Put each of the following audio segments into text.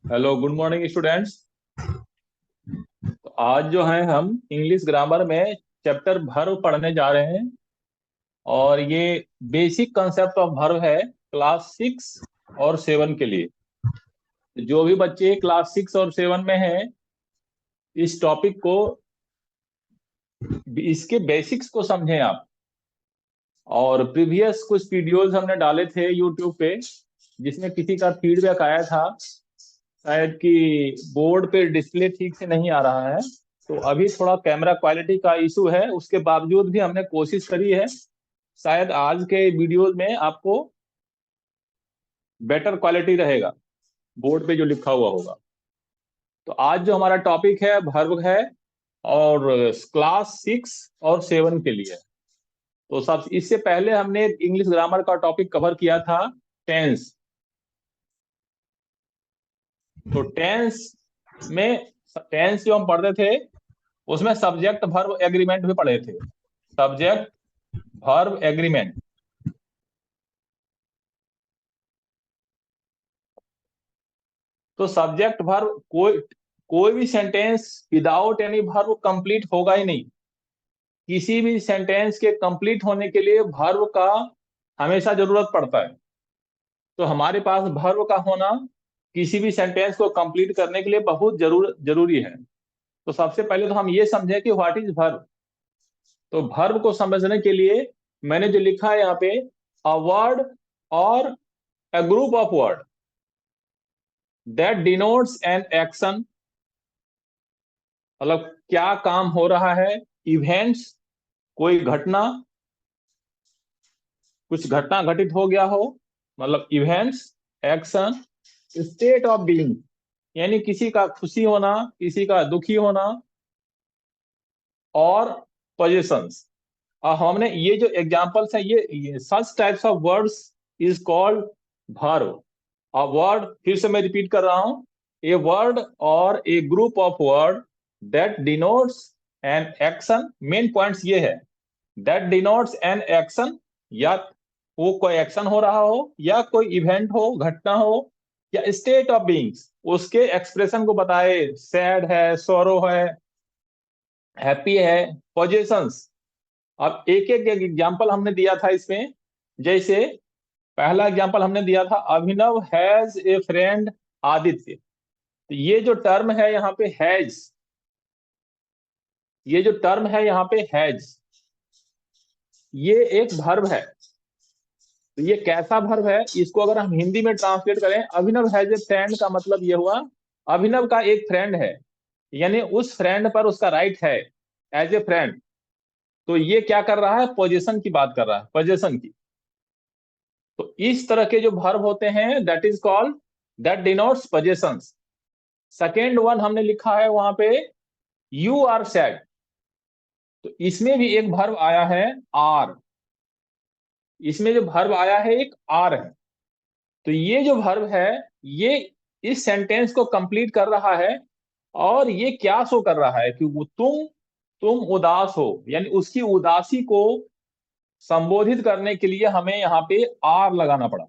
Hello, good morning students. तो आज जो है हम इंग्लिश ग्रामर में चैप्टर वर्ब पढ़ने जा रहे हैं। और ये बेसिक कंसेप्ट ऑफ वर्ब है क्लास 6 और 7 के लिए। जो भी बच्चे क्लास 6 और 7 में हैं, इस टॉपिक को, इसके बेसिक्स को समझें आप। और प्रीवियस कुछ वीडियोस हमने डाले थे यूट्यूब पे, जिसमें किसी का फीडबैक आया था शायद कि बोर्ड पे डिस्प्ले ठीक से नहीं आ रहा है। तो अभी थोड़ा कैमरा क्वालिटी का इशू है, उसके बावजूद भी हमने कोशिश करी है। शायद आज के वीडियोस में आपको बेटर क्वालिटी रहेगा, बोर्ड पे जो लिखा हुआ होगा। तो आज जो हमारा टॉपिक है वर्ब है, और क्लास 6 और 7 के लिए। तो सब इससे पहले हमने इंग्लिश ग्रामर का टॉपिक कवर किया था, टेंस। तो टेंस जो हम पढ़ते थे, उसमें सब्जेक्ट वर्ब एग्रीमेंट भी पढ़े थे। Subject verb agreement. तो सब्जेक्ट वर्ब, कोई कोई भी sentence without any verb complete होगा ही नहीं। किसी भी सेंटेंस के कंप्लीट होने के लिए वर्ब का हमेशा जरूरत पड़ता है। तो हमारे पास वर्ब का होना किसी भी सेंटेंस को कंप्लीट करने के लिए बहुत जरूरी है। तो सबसे पहले तो हम ये समझें कि व्हाट इज वर्ब। तो वर्ब को समझने के लिए मैंने जो लिखा है यहाँ पे, अ वर्ड और a group of word that denotes an action। मतलब क्या काम हो रहा है, इवेंट्स, कोई घटना, कुछ घटना घटित हो गया हो, मतलब events, action, state of being, यानी किसी का खुशी होना, किसी का दुखी होना, और पोजीशंस। और हमने ये जो एग्जांपल्स है, ये सच types of words is called verb. A word, फिर से मैं रिपीट कर रहा हूं, ए वर्ड और a group of word that denotes an action. Main points ये है, दैट डिनोट्स एन एक्शन, या वो कोई एक्शन हो रहा हो, या कोई इवेंट हो, घटना हो, या स्टेट ऑफ बीइंग्स, उसके एक्सप्रेशन को बताए। सैड है, सोरो है, हैप्पी है, पोजेशंस। अब एक एक एग्जांपल हमने दिया था इसमें। जैसे पहला एग्जांपल हमने दिया था, अभिनव हैज ए फ्रेंड आदित्य। तो ये जो टर्म है यहाँ पे हैज, ये जो टर्म है यहाँ पे हैज, ये एक वर्ब है। तो ये कैसा वर्ब है, इसको अगर हम हिंदी में ट्रांसलेट करें, अभिनव हैज ए फ्रेंड का मतलब ये हुआ, अभिनव का एक फ्रेंड है, यानी उस फ्रेंड पर उसका राइट है एज ए फ्रेंड। तो ये क्या कर रहा है, पोजीशन की बात कर रहा है, पोजीशन की। तो इस तरह के जो वर्ब होते हैं, that is called, that denotes positions. Second one हमने लिखा है वहां पे, यू आर सैड। तो इसमें भी एक वर्ब आया है, आर। इसमें जो वर्ब आया है एक आर है। तो ये जो वर्ब है, ये इस सेंटेंस को कंप्लीट कर रहा है। और ये क्या शो कर रहा है कि वो तुम उदास हो, यानी उसकी उदासी को संबोधित करने के लिए हमें यहाँ पे आर लगाना पड़ा।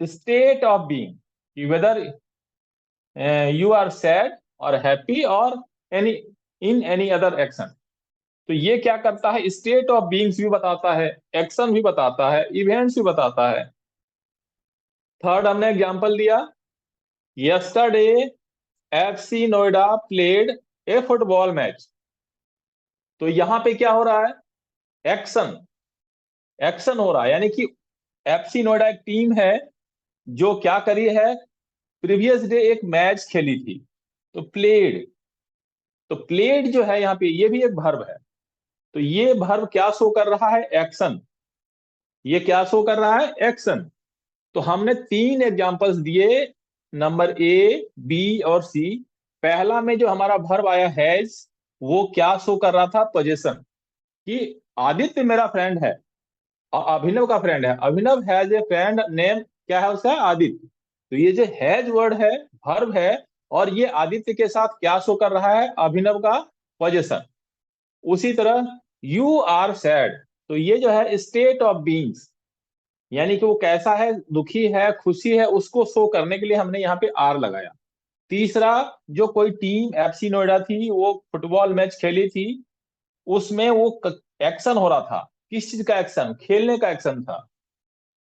State of being, whether you are sad और हैप्पी और any, in any other action. तो ये क्या करता है, स्टेट ऑफ बीइंग्स भी बताता है, एक्शन भी बताता है, इवेंट्स भी बताता है। थर्ड हमने एग्जांपल दिया, yesterday FC Noida played a football match. तो यहां पे क्या हो रहा है, एक्शन, एक्शन हो रहा है, यानी कि एफसी नोएडा एक टीम है जो क्या करी है, प्रीवियस डे एक मैच खेली थी। तो प्लेड, तो प्लेड जो है यहाँ पे, ये भी एक वर्ब है। तो ये वर्ब क्या शो कर रहा है, एक्शन। ये क्या शो कर रहा है, एक्शन। तो हमने तीन एग्जांपल्स दिए, नंबर ए, बी और सी। पहला में जो हमारा वर्ब आया हैज, वो क्या शो कर रहा था, पोजीशन, कि आदित्य मेरा फ्रेंड है और अभिनव का फ्रेंड है। अभिनव हैज ए फ्रेंड नेम, क्या है उसका, आदित्य। तो ये जो हैज वर्ड है, वर्ब है, और ये आदित्य के साथ क्या शो कर रहा है, अभिनव का पोजीशन। उसी तरह यू आर सैड, तो ये जो है स्टेट ऑफ बीइंग्स, यानी कि वो कैसा है, दुखी है, खुशी है, उसको शो करने के लिए हमने यहाँ पे आर लगाया। तीसरा, जो कोई टीम एफसी नोएडा थी, वो फुटबॉल मैच खेली थी, उसमें वो एक्शन हो रहा था। किस चीज का एक्शन? खेलने का एक्शन था।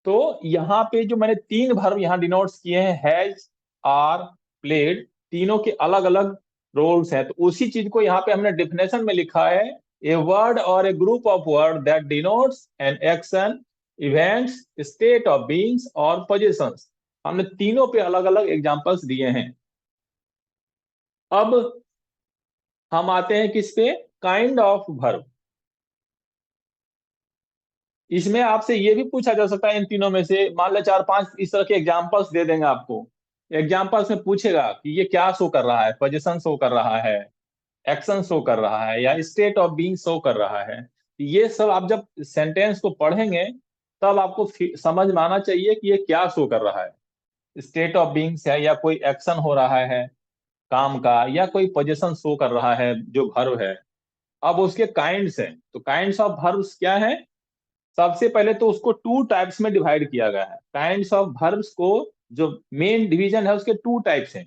तो यहाँ पे जो मैंने तीन वर्ब यहाँ डिनोट्स किए हैं, हैज, आर, प्लेड, तीनों के अलग अलग रोल्स हैं। तो उसी चीज को यहाँ पे हमने डेफिनेशन में लिखा है, ए वर्ड और a group of word that denotes an action, events, state of beings और पोजीशंस। हमने तीनों पे अलग अलग एग्जांपल्स दिए हैं। अब हम आते हैं किस पे? Kind of verb. इसमें आपसे ये भी पूछा जा सकता है, इन तीनों में से मान लो चार पांच इस तरह के एग्जांपल्स दे देंगे आपको। एग्जांपल्स में पूछेगा कि ये क्या शो कर रहा है, पोजीशन शो कर रहा है, एक्शन शो कर रहा है, या स्टेट ऑफ बीइंग शो कर रहा है। ये सब आप जब सेंटेंस को पढ़ेंगे तब आपको समझ में आना चाहिए कि ये क्या शो कर रहा है। स्टेट ऑफ बीइंग्स है, या कोई एक्शन हो रहा है काम का, या कोई पोजीशन शो कर रहा है जो वर्ब है। अब उसके काइंड्स हैं, तो काइंड्स ऑफ वर्ब्स क्या है? सबसे पहले तो उसको टू टाइप्स में डिवाइड किया गया है। काइंड्स ऑफ वर्ब्स को जो मेन डिवीजन है उसके टू टाइप्स हैं।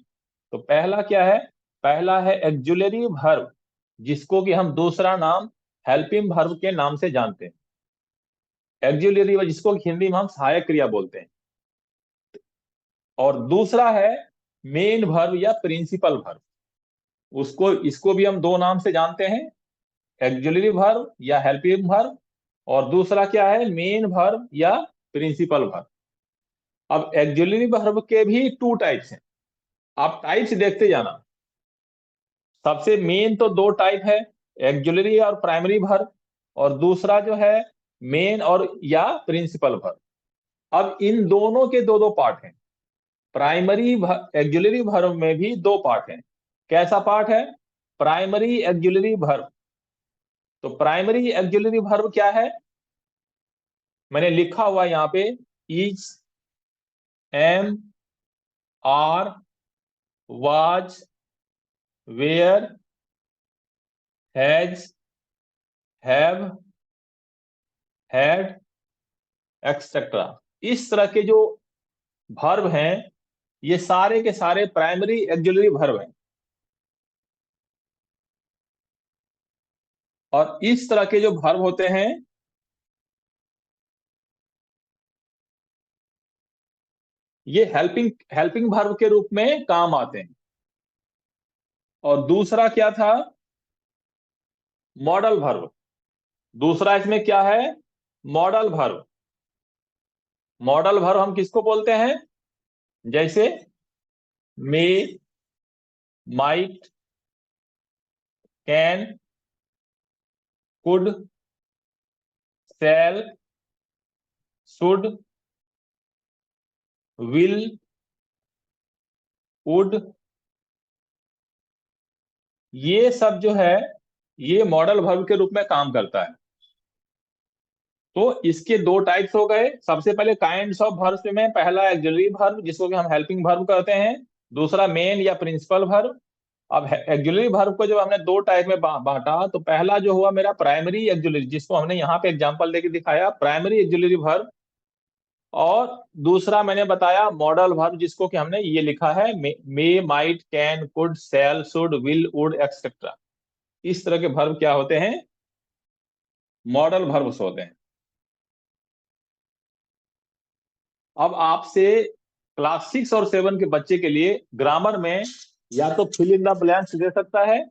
तो पहला क्या है? पहला है एक्जुलरी वर्ब, जिसको कि हम दूसरा नाम हेल्पिंग वर्ब के नाम से जानते हैं। एक्जुलरी वर्ब जिसको कि हिंदी में हम सहायक क्रिया बोलते हैं। और दूसरा है मेन वर्ब या प्रिंसिपल वर्ब, उसको इसको भी हम दो नाम से जानते हैं, एक्जुलरी वर्ब या हेल्पिंग वर्ब। और दूसरा क्या है? मेन वर्ब या प्रिंसिपल वर्ब। अब एक्जुलरी वर्ब के भी टू टाइप्स हैं, आप टाइप्स देखते जाना। सबसे मेन तो दो टाइप है, एक्जुलरी और प्राइमरी वर्ब, और दूसरा जो है मेन और या प्रिंसिपल वर्ब। अब इन दोनों के दो दो पार्ट हैं। प्राइमरी एक्जुलरी वर्ब में भी दो पार्ट हैं। कैसा पार्ट है? Primary auxiliary verb. तो प्राइमरी एक्जुलरी वर्ब क्या है? मैंने लिखा हुआ यहाँ पे, is, am, are, was, were, has, have, had, etcetera. इस तरह के जो वर्ब हैं, ये सारे के सारे प्राइमरी एक्जुलरी वर्ब हैं। और इस तरह के जो वर्ब होते हैं, ये हेल्पिंग हेल्पिंग वर्ब के रूप में काम आते हैं। और दूसरा क्या था? Modal verb. दूसरा इसमें क्या है? Modal verb. मॉडल वर्ब हम किसको बोलते हैं? जैसे may, might, can, could, shall, should, will, would, ये सब जो है ये मॉडल वर्ब के रूप में काम करता है। तो इसके दो टाइप्स हो गए। सबसे पहले काइंड्स ऑफ वर्ब्स में पहला एक्जुलरी वर्ब, जिसको कि हम हेल्पिंग वर्ब कहते हैं। दूसरा मेन या प्रिंसिपल वर्ब। अब एक्जुलरी वर्ब को जब हमने दो टाइप में बांटा, तो पहला जो हुआ मेरा प्राइमरी एक्जुलरी, जिसको हमने यहाँ पे एग्जांपल देके दिखाया, प्राइमरी एक्जुलरी वर्ब। और दूसरा मैंने बताया मॉडल वर्ब, जिसको कि हमने ये लिखा है, may, might, can, could, shall, should, will, would, etcetera. इस तरह के वर्ब क्या होते हैं? मॉडल वर्ब्स होते हैं। अब आपसे क्लास 6 और 7 के बच्चे के लिए ग्रामर में या तो फिल इन द ब्लैंक्स दे सकता है,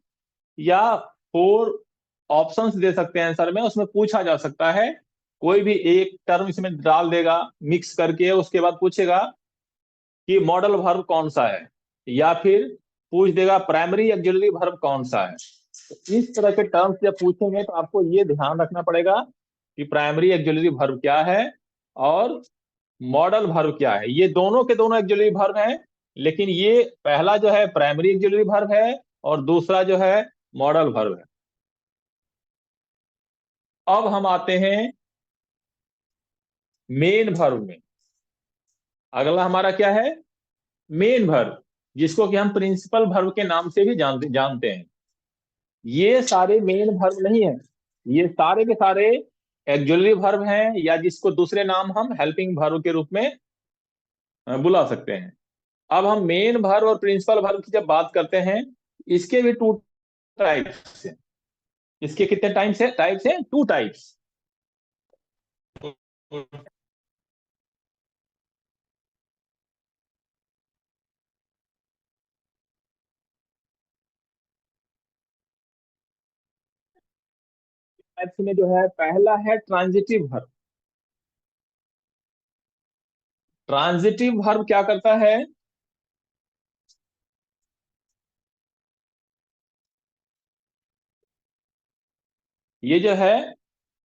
या 4 ऑप्शंस दे सकते हैं आंसर में। उसमें पूछा जा सकता है, कोई भी एक टर्म इसमें डाल देगा मिक्स करके, उसके बाद पूछेगा कि मॉडल वर्ब कौन सा है, या फिर पूछ देगा प्राइमरी एक्जुलरी वर्ब कौन सा है। तो इस तरह के टर्म्स जब पूछेंगे तो आपको ये ध्यान रखना पड़ेगा कि प्राइमरी एक्जुलरी वर्ब क्या है और मॉडल वर्ब क्या है। ये दोनों के दोनों एक्जुलरी वर्ब हैं, लेकिन ये पहला जो है प्राइमरी एक्जुलरी वर्ब है, और दूसरा जो है मॉडल वर्ब है। अब हम आते हैं मेन वर्ब में। अगला हमारा क्या है? मेन वर्ब, जिसको कि हम प्रिंसिपल वर्ब के नाम से भी जानते हैं। ये सारे मेन वर्ब नहीं है, ये सारे के सारे एक्जुलरी वर्ब हैं, या जिसको दूसरे नाम हम हेल्पिंग वर्ब के रूप में बुला सकते हैं। अब हम मेन वर्ब और प्रिंसिपल वर्ब की जब बात करते हैं, इसके भी टू टाइप्स हैं। इसके कितने टाइप्स हैं? Two types. टाइप्स में जो है, पहला है ट्रांजिटिव वर्ब। ट्रांजिटिव वर्ब क्या करता है? ये जो है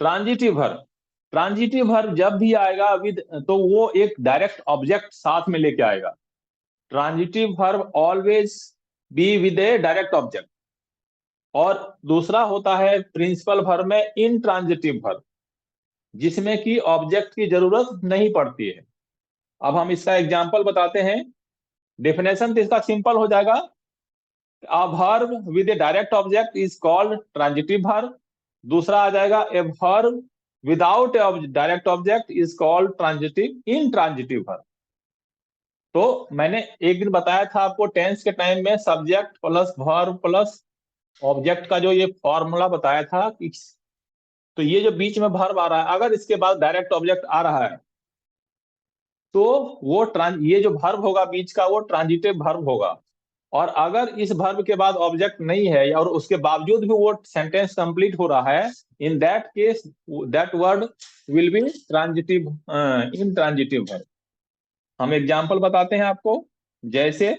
ट्रांजिटिव वर्ब, ट्रांजिटिव वर्ब जब भी आएगा विद, तो वो एक डायरेक्ट ऑब्जेक्ट साथ में लेके आएगा। Transitive verb always be with A direct object. और दूसरा होता है प्रिंसिपल वर्ब में इनट्रांजिटिव वर्ब, जिसमें कि ऑब्जेक्ट की जरूरत नहीं पड़ती है। अब हम इसका एग्जांपल बताते हैं। डेफिनेशन तो इसका सिंपल हो जाएगा। A verb with a direct object is called transitive verb. दूसरा आ जाएगा a verb without a direct object is called transitive intransitive verb. तो मैंने एक दिन बताया था आपको, टेंस के टाइम में subject plus verb plus object का जो ये फॉर्मूला बताया था कि, तो ये जो बीच में वर्ब आ रहा है, अगर इसके बाद डायरेक्ट ऑब्जेक्ट आ रहा है, तो वो ये जो वर्ब होगा बीच का, वो ट्रांजिटिव वर्ब होगा। और अगर इस वर्ब के बाद ऑब्जेक्ट नहीं है और उसके बावजूद भी वो सेंटेंस कंप्लीट हो रहा है, in that case that word will be transitive, intransitive verb. हम एग्जांपल बताते हैं आपको। जैसे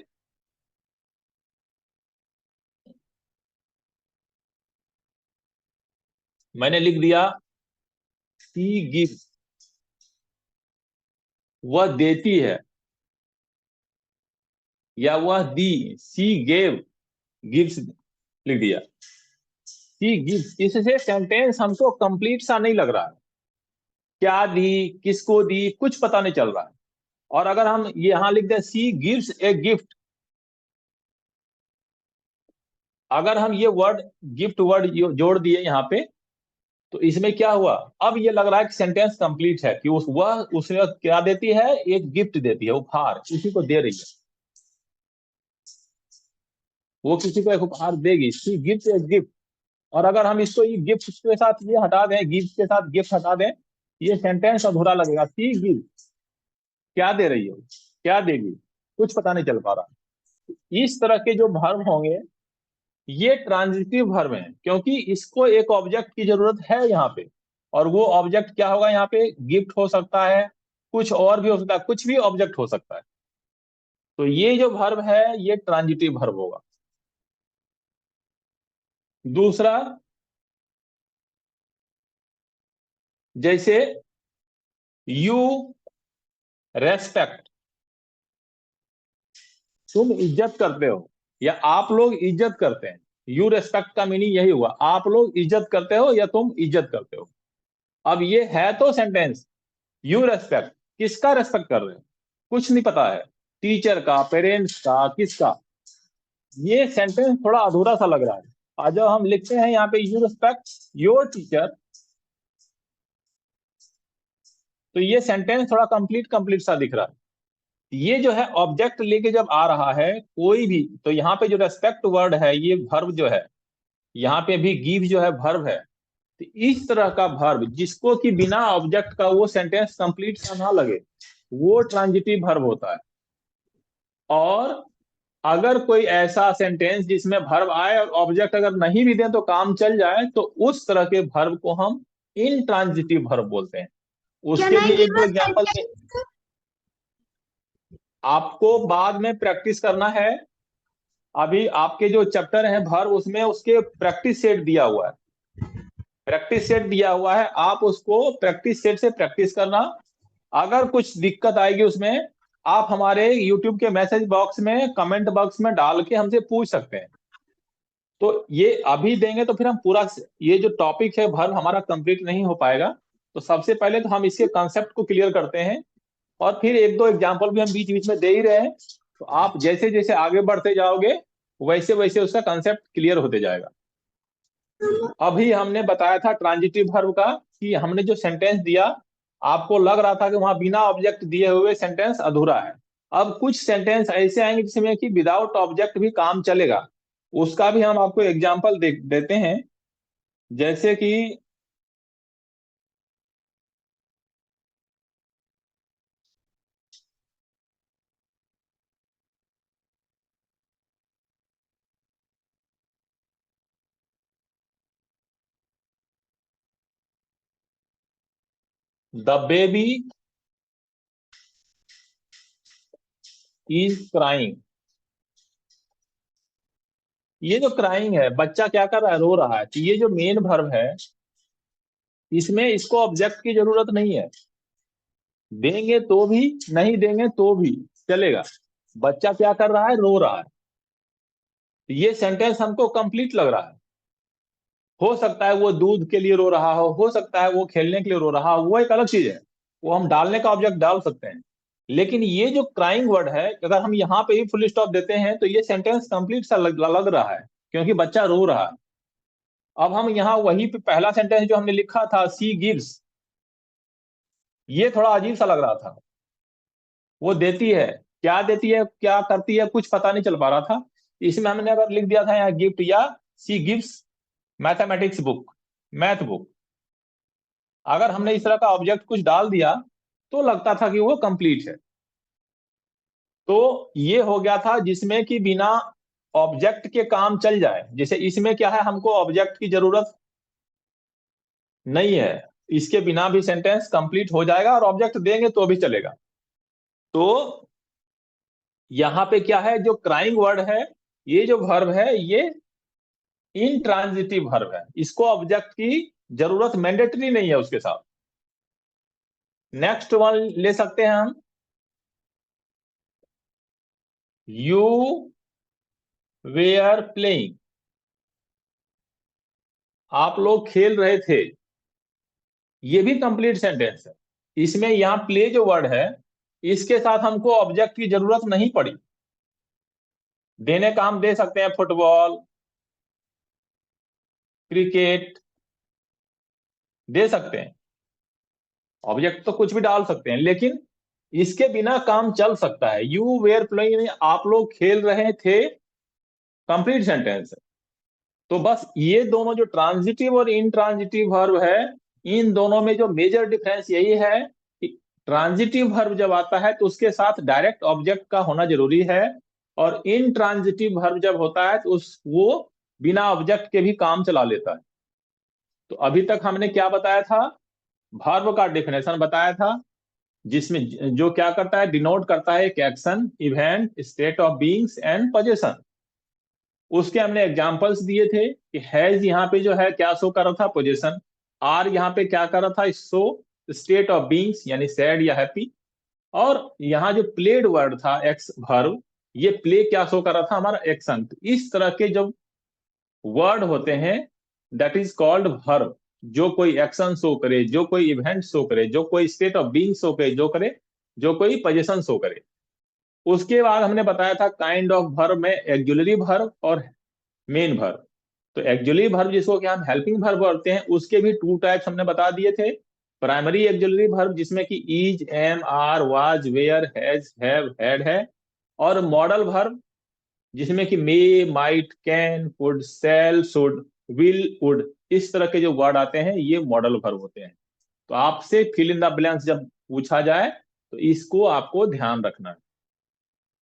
मैंने लिख दिया सी गिव्स, वह देती है, या वह दी, सी गेव, गिव्स लिख दिया, सी गिव्स। इससे सेंटेंस हमको कंप्लीट सा नहीं लग रहा है। क्या दी, किसको दी, कुछ पता नहीं चल रहा है। और अगर हम यहां लिख दें सी गिव्स ए गिफ्ट, अगर हम ये वर्ड गिफ्ट वर्ड जोड़ दिए यहाँ पे, तो इसमें क्या हुआ? अब ये लग रहा है कि सेंटेंस कंप्लीट है, कि उसने क्या देती है? एक गिफ्ट देती है, उपहार किसी को दे रही है, वो किसी को एक उपहार देगी, सी गिफ्ट ए गिफ्ट। और अगर हम इसको ये गिफ्ट के साथ ये हटा दें, गिफ्ट के साथ गिफ्ट हटा दें, ये सेंटेंस अधूरा लगेगा। सी गिफ्ट, क्या दे रही है, क्या देगी, कुछ पता नहीं चल पा रहा। इस तरह के जो वर्ब होंगे, ये ट्रांजिटिव वर्ब है, क्योंकि इसको एक ऑब्जेक्ट की जरूरत है यहाँ पे। और वो ऑब्जेक्ट क्या होगा? यहाँ पे गिफ्ट हो सकता है, कुछ और भी हो सकता है, कुछ भी ऑब्जेक्ट हो सकता है। तो ये जो वर्ब है, ये ट्रांजिटिव वर्ब होगा। दूसरा, जैसे यू रेस्पेक्ट, तुम इज्जत करते हो, या आप लोग इज्जत करते हैं। यू रेस्पेक्ट का मीनिंग यही हुआ, आप लोग इज्जत करते हो या तुम इज्जत करते हो। अब ये है तो सेंटेंस, यू रेस्पेक्ट, किसका रेस्पेक्ट कर रहे हो? कुछ नहीं पता है, टीचर का, पेरेंट्स का, किसका? ये सेंटेंस थोड़ा अधूरा सा लग रहा है। और जब हम लिखते हैं यहाँ पे यू रिस्पेक्ट योर टीचर, तो ये सेंटेंस थोड़ा कंप्लीट कंप्लीट सा दिख रहा है। ये जो है ऑब्जेक्ट लेके जब आ रहा है कोई भी, तो यहाँ पे जो रेस्पेक्ट वर्ड है, ये वर्ब जो है, यहाँ पे भी गिव जो है वर्ब है। तो इस तरह का वर्ब जिसको कि बिना ऑब्जेक्ट का वो सेंटेंस कंप्लीट सा ना लगे, वो ट्रांजिटिव वर्ब होता है। और अगर कोई ऐसा सेंटेंस जिसमें वर्ब आए और ऑब्जेक्ट अगर नहीं भी दें तो काम चल जाए, तो उस तरह के वर्ब को हम इनट्रांजिटिव वर्ब बोलते हैं। उसके भी एक दो एग्जांपल आपको बाद में प्रैक्टिस करना है। अभी आपके जो चैप्टर है वर्ब, उसमें उसके प्रैक्टिस सेट दिया हुआ है, प्रैक्टिस सेट दिया हुआ है, आप उसको प्रैक्टिस सेट से प्रैक्टिस करना। अगर कुछ दिक्कत आएगी उसमें, आप हमारे YouTube के मैसेज बॉक्स में, कमेंट बॉक्स में डाल के हमसे पूछ सकते हैं। तो ये अभी देंगे तो फिर हम पूरा ये जो टॉपिक है वर्ब हमारा कंप्लीट नहीं हो पाएगा। तो सबसे पहले तो हम इसके कॉन्सेप्ट को क्लियर करते हैं, और फिर एक दो एग्जांपल भी हम बीच बीच में दे ही रहे हैं। तो आप जैसे जैसे आगे बढ़ते जाओगे, वैसे वैसे उसका कॉन्सेप्ट क्लियर होते जाएगा। अभी हमने बताया था ट्रांजिटिव वर्ब का कि हमने जो सेंटेंस दिया आपको लग रहा था कि वहां बिना ऑब्जेक्ट दिए हुए सेंटेंस अधूरा है। अब कुछ सेंटेंस ऐसे आएंगे जिसमें कि विदाउट ऑब्जेक्ट भी काम चलेगा, उसका भी हम आपको एग्जाम्पल देते हैं। जैसे कि द बेबी इज क्राइंग। ये जो क्राइंग है, बच्चा क्या कर रहा है, रो रहा है। तो ये जो मेन वर्ब है, इसमें इसको ऑब्जेक्ट की जरूरत नहीं है। देंगे तो भी, नहीं देंगे तो भी चलेगा। बच्चा क्या कर रहा है, रो रहा है। तो ये सेंटेंस हमको कंप्लीट लग रहा है। हो सकता है वो दूध के लिए रो रहा हो सकता है वो खेलने के लिए रो रहा हो, वो एक अलग चीज है। वो हम डालने का ऑब्जेक्ट डाल सकते हैं। लेकिन ये जो क्राइंग वर्ड है, अगर हम यहाँ पे ही फुल स्टॉप देते हैं तो ये सेंटेंस कंप्लीट सा लग रहा है, क्योंकि बच्चा रो रहा है। अब हम यहाँ वही पे पहला सेंटेंस जो हमने लिखा था, सी गिव्स, ये थोड़ा अजीब सा लग रहा था। वो देती है, क्या देती है, क्या करती है, कुछ पता नहीं चल पा रहा था। इसमें हमने अगर लिख दिया था यहाँ गिफ्ट, या she gives mathematics book, math book, अगर हमने इस तरह का ऑब्जेक्ट कुछ डाल दिया तो लगता था कि वो कंप्लीट है। तो ये हो गया था जिसमें कि बिना ऑब्जेक्ट के काम चल जाए। जैसे इसमें क्या है, हमको ऑब्जेक्ट की जरूरत नहीं है, इसके बिना भी सेंटेंस कंप्लीट हो जाएगा और ऑब्जेक्ट देंगे तो भी चलेगा। तो यहाँ पे क्या है, जो क्राइंग वर्ड है, ये जो वर्ब है ये इनट्रांजिटिव वर्ब है, इसको ऑब्जेक्ट की जरूरत मैंडेटरी नहीं है उसके साथ। नेक्स्ट वन ले सकते हैं हम, यू वेयर प्लेइंग, आप लोग खेल रहे थे। ये भी कंप्लीट सेंटेंस है। इसमें यहाँ प्ले जो वर्ड है, इसके साथ हमको ऑब्जेक्ट की जरूरत नहीं पड़ी। देने का हम दे सकते हैं फुटबॉल, क्रिकेट, दे सकते हैं। ऑब्जेक्ट तो कुछ भी डाल सकते हैं, लेकिन इसके बिना काम चल सकता है। यू वेयर प्लेइंग, आप लोग खेल रहे थे, कंप्लीट सेंटेंस है। तो बस ये दोनों जो ट्रांजिटिव और इनट्रांजिटिव वर्ब है, इन दोनों में जो मेजर डिफरेंस यही है कि ट्रांजिटिव वर्ब जब आता है तो उसके साथ डायरेक्ट ऑब्जेक्ट का होना जरूरी है, और इनट्रांजिटिव वर्ब जब होता है तो उस वो बिना ऑब्जेक्ट के भी काम चला लेता है। तो अभी तक हमने क्या बताया था, वर्ब का डेफिनेशन बताया था, जिसमें जो क्या करता है, डिनोट करता है एक action, event, state of beings and position. उसके हमने एग्जांपल्स दिए थे कि हैज यहाँ पे जो है क्या शो कर रहा था, पोजीशन। आर यहाँ पे क्या कर रहा था, शो स्टेट ऑफ बीइंग्स यानी सैड या हैप्पी। और यहाँ जो प्लेड वर्ड था, एक्स वर्ब, ये प्ले क्या शो कर रहा था, हमारा एक्शन। तो इस तरह के जो वर्ड होते हैं, दैट इज कॉल्ड वर्ब। जो कोई एक्शन शो करे, जो कोई इवेंट शो करे, जो कोई स्टेट ऑफ बीइंग शो करे, जो कोई पोजीशन शो करे। उसके बाद हमने बताया था काइंड ऑफ वर्ब में एक्जुलरी वर्ब और मेन वर्ब। तो एक्जुलरी वर्ब जिसको कि हम हेल्पिंग वर्ब बोलते हैं, उसके भी टू टाइप्स हमने बता दिए थे। प्राइमरी एक्जुलरी वर्ब जिसमें कि is, am, are, was, were, has, have, had है। और मॉडल वर्ब जिसमें कि may, might, can, could, shall, should, will, would, इस तरह के जो वर्ड आते हैं ये मॉडल वर्ब होते हैं। तो आपसे फिल इन द ब्लैंक्स जब पूछा जाए तो इसको आपको ध्यान रखना है।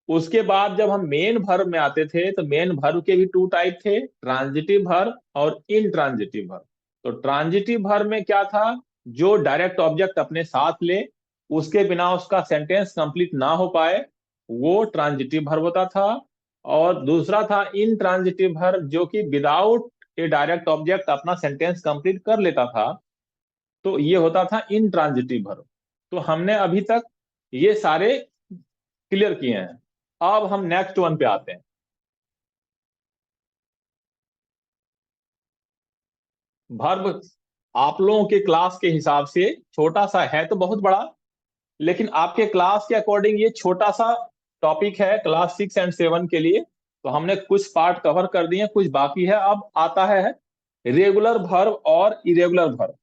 उसके बाद जब हम मेन वर्ब में आते थे तो मेन वर्ब के भी टू टाइप थे, ट्रांजिटिव वर्ब और इनट्रांजिटिव वर्ब। तो ट्रांजिटिव वर्ब में क्या था, जो डायरेक्ट ऑब्जेक्ट अपने साथ ले, उसके बिना उसका सेंटेंस कंप्लीट ना हो पाए, वो ट्रांजिटिव वर्ब होता था। और दूसरा था इनट्रांजिटिव वर्ब, जो कि विदाउट ए डायरेक्ट ऑब्जेक्ट अपना सेंटेंस कंप्लीट कर लेता था, तो ये होता था इनट्रांजिटिव वर्ब। तो हमने अभी तक ये सारे क्लियर किए हैं। अब हम नेक्स्ट वन पे आते हैं। वर्ब आप लोगों के क्लास के हिसाब से छोटा सा है, तो बहुत बड़ा, लेकिन आपके क्लास के अकॉर्डिंग ये छोटा सा टॉपिक है क्लास 6 एंड 7 के लिए। तो हमने कुछ पार्ट कवर कर दिए, कुछ बाकी है। अब आता है रेगुलर वर्ब और irregular verb.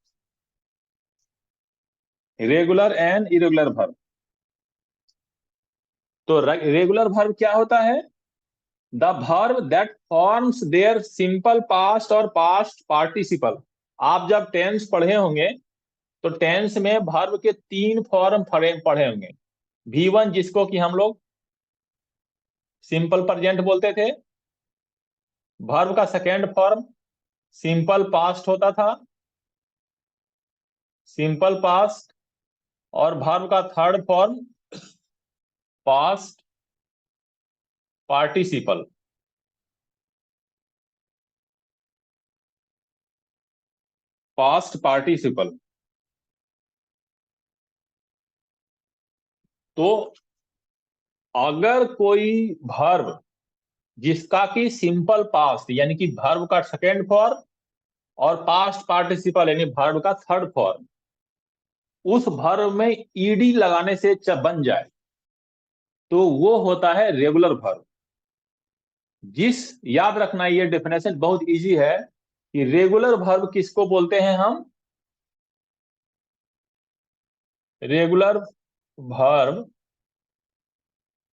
Regular and irregular verb. तो रेगुलर वर्ब क्या होता है? The verb that forms their simple past और पास्ट पार्टिसिपल। आप जब टेंस पढ़े होंगे तो टेंस में वर्ब के 3 फॉर्म पढ़े होंगे। V1 जिसको कि हम लोग सिंपल प्रेजेंट बोलते थे, वर्ब का सेकेंड फॉर्म सिंपल पास्ट होता था, सिंपल पास्ट, और वर्ब का third form past participle. Past participle. तो अगर कोई वर्ब जिसका कि सिंपल पास्ट यानी कि वर्ब का सेकेंड फॉर्म और पास्ट पार्टिसिपल यानी वर्ब का थर्ड फॉर्म उस वर्ब में ईडी लगाने से बन जाए तो वो होता है रेगुलर वर्ब। याद रखना, ये डेफिनेशन बहुत इजी है कि रेगुलर वर्ब किसको बोलते हैं हम? रेगुलर वर्ब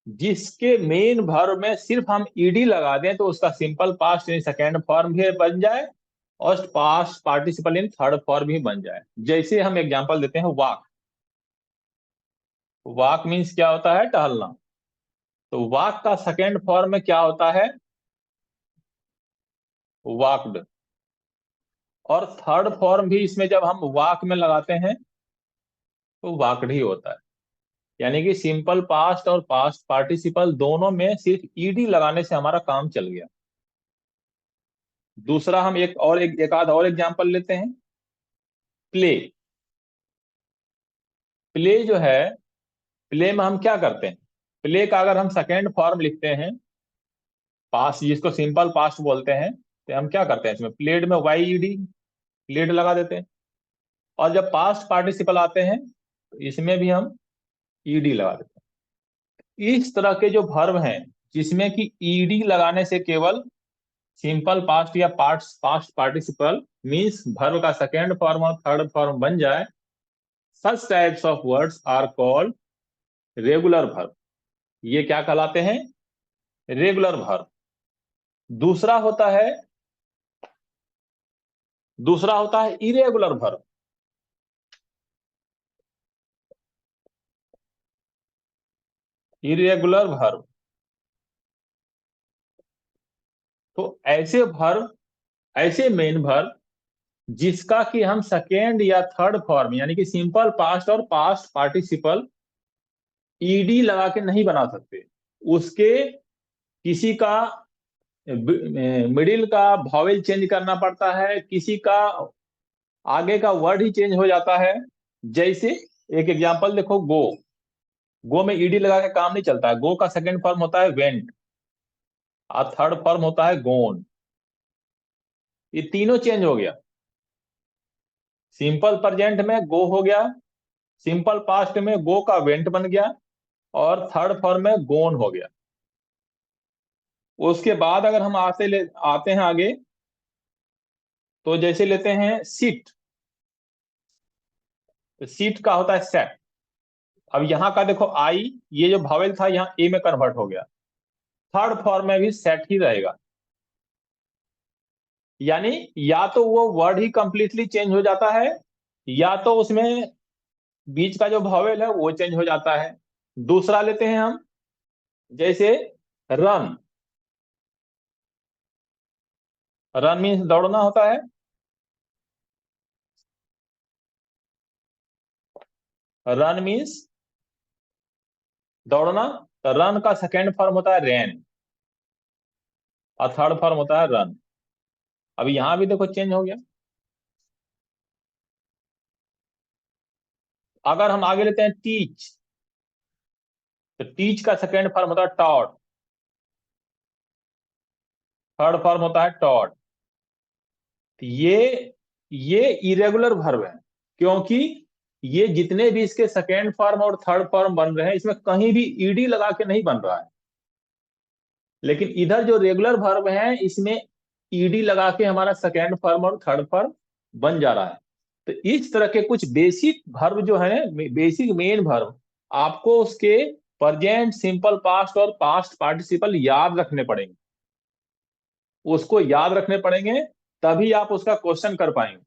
जिसके मेन वर्ब में सिर्फ हम ईडी लगा दें तो उसका सिंपल पास्ट यानी सेकेंड फॉर्म भी बन जाए और पास्ट पार्टिसिपल यानी थर्ड फॉर्म भी बन जाए। जैसे हम एग्जांपल देते हैं, वॉक। वॉक मीन्स क्या होता है? टहलना। तो वॉक का सेकेंड फॉर्म में क्या होता है? वॉकड। और थर्ड फॉर्म भी इसमें जब हम वॉक में लगाते हैं तो वॉकड ही होता है। यानी कि सिंपल पास्ट और पास्ट पार्टिसिपल दोनों में सिर्फ ईडी लगाने से हमारा काम चल गया। दूसरा हम एक आध और एग्जांपल लेते हैं। प्ले। प्ले जो है, प्ले में हम क्या करते हैं? प्ले का अगर हम सेकेंड फॉर्म लिखते हैं, पास्ट जिसको सिंपल पास्ट बोलते हैं, तो हम क्या करते हैं? इसमें प्लेड में वाई ईडी प्लेड लगा देते हैं। और जब पास्ट पार्टिसिपल आते हैं तो इसमें भी हम ईडी लगा देते हैं। इस तरह के जो वर्ब हैं जिसमें कि ईडी लगाने से केवल सिंपल पास्ट या past past participle means verb का सेकेंड फॉर्म और थर्ड फॉर्म बन जाए, such types of words are called regular verb. ये क्या कहलाते हैं? Regular verb. दूसरा होता है इरेगुलर वर्ब। इरेगुलर वर्ब तो ऐसे मेन वर्ब जिसका कि हम सेकेंड या थर्ड फॉर्म यानी कि सिंपल पास्ट और पास्ट पार्टिसिपल ईडी लगा के नहीं बना सकते। उसके किसी का मिडिल का वॉवेल चेंज करना पड़ता है, किसी का आगे का वर्ड ही चेंज हो जाता है। जैसे एक एग्जांपल देखो, गो। गो में ईडी लगा के काम नहीं चलता है। गो का सेकंड फॉर्म होता है वेंट और थर्ड फॉर्म होता है गोन। ये तीनों चेंज हो गया। सिंपल प्रेजेंट में गो हो गया, सिंपल पास्ट में गो का वेंट बन गया और थर्ड फॉर्म में गोन हो गया। उसके बाद अगर हम आते हैं आगे, तो जैसे लेते हैं सीट। तो सीट का होता है सेट। अब यहाँ का देखो आई, ये जो भावेल था यहाँ ए में कन्वर्ट हो गया। थर्ड फॉर्म में भी सेट ही रहेगा। यानी या तो वो वर्ड ही कंप्लीटली चेंज हो जाता है या तो उसमें बीच का जो भावेल है वो चेंज हो जाता है। दूसरा लेते हैं हम, जैसे रन। रन मीन्स दौड़ना होता है। रन मीन्स दौड़ना। तो रन का सेकेंड फॉर्म होता है रैन और थर्ड फॉर्म होता है रन। अब यहां भी देखो चेंज हो गया। अगर हम आगे लेते हैं टीच, तो टीच का सेकेंड फॉर्म होता है टॉट, थर्ड फॉर्म होता है टॉट। तो ये इरेगुलर वर्ब है, क्योंकि ये जितने भी इसके सेकेंड फॉर्म और थर्ड फॉर्म बन रहे हैं इसमें कहीं भी ईडी लगा के नहीं बन रहा है। लेकिन इधर जो रेगुलर वर्ब है इसमें ईडी लगा के हमारा सेकेंड फॉर्म और थर्ड फॉर्म बन जा रहा है। तो इस तरह के कुछ बेसिक वर्ब जो है, बेसिक मेन वर्ब, आपको उसके प्रेजेंट सिंपल पास्ट और पास्ट पार्टिसिपल याद रखने पड़ेंगे। उसको याद रखने पड़ेंगे, तभी आप उसका क्वेश्चन कर पाएंगे।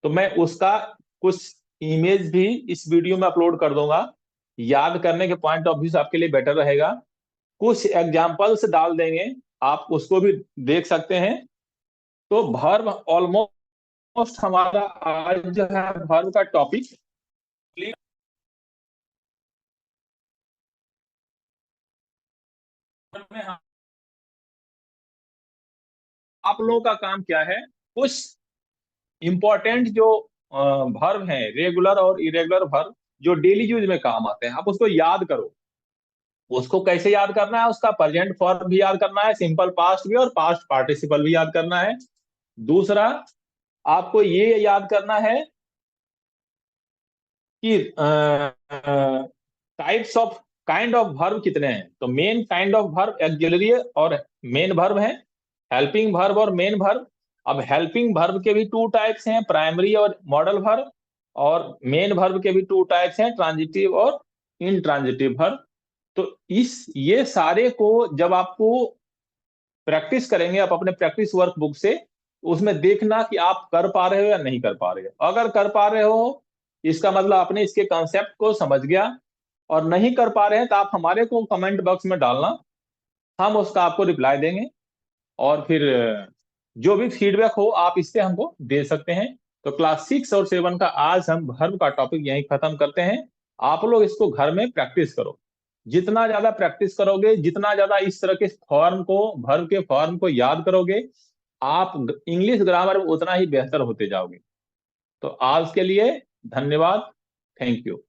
तो मैं उसका कुछ इमेज भी इस वीडियो में अपलोड कर दूंगा, याद करने के पॉइंट ऑफ व्यू से आपके लिए बेटर रहेगा। कुछ एग्जाम्पल्स डाल देंगे, आप उसको भी देख सकते हैं। तो वर्ब ऑलमोस्ट हमारा आज जो है वर्ब का टॉपिक में, आप लोगों का काम क्या है, कुछ इंपॉर्टेंट जो वर्ब हैं, रेगुलर और इरेगुलर वर्ब, जो डेली यूज में काम आते हैं, आप उसको याद करो। उसको कैसे याद करना है, उसका प्रेजेंट फॉर्म भी याद करना है, सिंपल पास्ट भी और पास्ट पार्टिसिपल भी याद करना है। दूसरा, आपको ये याद करना है कि types of kind of verb कितने हैं। तो main kind of verb auxiliary और मेन वर्ब है, हेल्पिंग वर्ब और मेन वर्ब। अब हेल्पिंग वर्ब के भी टू टाइप्स हैं, प्राइमरी और मॉडल वर्ब। और मेन वर्ब के भी टू टाइप्स हैं, ट्रांजिटिव और इनट्रांजिटिव वर्ब। तो इस ये सारे को जब आपको प्रैक्टिस करेंगे, आप अपने प्रैक्टिस वर्क बुक से, उसमें देखना कि आप कर पा रहे हो या नहीं कर पा रहे हो। अगर कर पा रहे हो, इसका मतलब आपने इसके कंसेप्ट को समझ गया। और नहीं कर पा रहे हैं तो आप हमारे को कमेंट बॉक्स में डालना, हम उसका आपको रिप्लाई देंगे। और फिर जो भी फीडबैक हो आप इससे हमको दे सकते हैं। तो क्लास 6 और 7 का आज हम वर्ब का टॉपिक यहीं खत्म करते हैं। आप लोग इसको घर में प्रैक्टिस करो। जितना ज्यादा प्रैक्टिस करोगे, जितना ज्यादा इस तरह के फॉर्म को, वर्ब के फॉर्म को याद करोगे, आप इंग्लिश ग्रामर में उतना ही बेहतर होते जाओगे। तो आज के लिए धन्यवाद। Thank you.